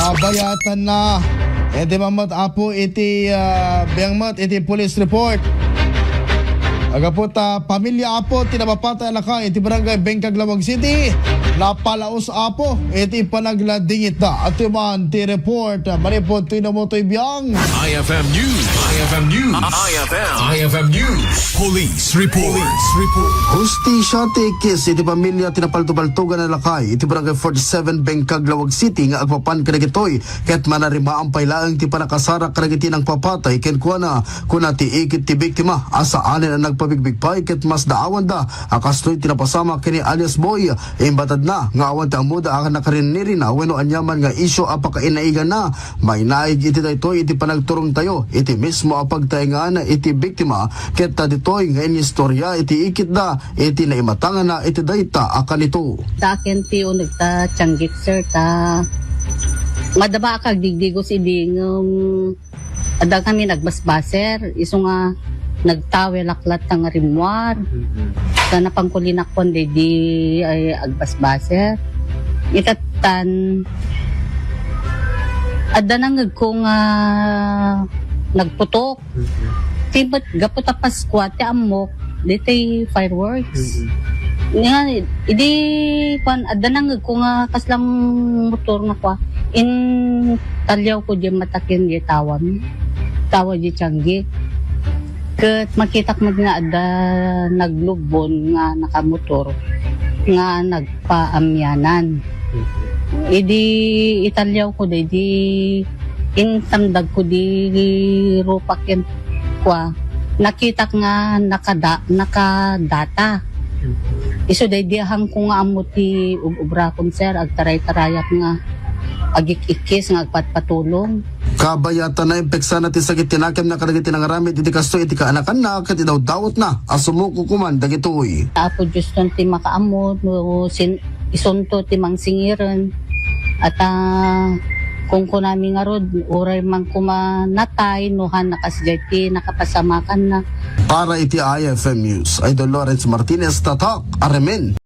Kabayatan na. Iti mamat apo iti biyangmat iti police report. Agaputa pamilya apo tinabapata laka iti barangay Bengkag Lawag City. Napalaos apo iti panagladingit na. At yuman ti report. Maripot tinamotoy biyang. IFM News. IFM News. IFM News. Police Report. Hustisya tikis iti pamilya tinapaltubaltugan na lakay iti barangay 47 Bengkag Lawag City nga agpapan kanagitoy ket manarima ang pailaang ti panakasara kanagiti ng papatay ken kuana kuna ti ikit ti biktima asa anin ang nagpabigbigpay ket mas daawan da akastoy tinapasama kini alias Boy imbatad na nga awan ta muda akan nakariniri na wenno anyaman nga isyo apakainaigan na may naig iti daytoy iti panagturong tayo iti mismo apagtayngan iti biktima ket ditoy nga inistorya iti ikit da iti naimatangan na iti dayta akan ito. Sa akin ti unag ta tsanggik sir ta madaba kag digdigos iding ada kami nagbasbaser iso nga nagtawe laklat nga rimwar ta napangkulinakon di ay agbasbaser itatan ada nang kung nagputok tibat gapot a Pasko ti amok ditay fireworks nga idi kwan ada nang kung kaslang motor na kwa in talyaw ko di matakin di tawa di tiyanggi ket makitak mo nga ada naglubon nga nakamotor nga nagpaamyanan idi italyaw ko di intamdag ko di rupak yan kwa nakitak nga nakadata iso day dihang ko nga amo ti ubra kon sir agtaray-tarayak nga agik-ikis nga agpatpatulong. Kabayatan na impeksa natin sa kitinakem na kadagiti ng aramid iti kasto iti kaanakan na ket daw-dawot na asumuko kuman dagitoy. Apo Diyos ton ti makaamot no isunto ti mangsingiren at kung kunami nga rod uray man kumanatay nuhan nakasgati nakapasamakan na. Para iti IFM News, Idol Lawrence Martinez tatak Aremen.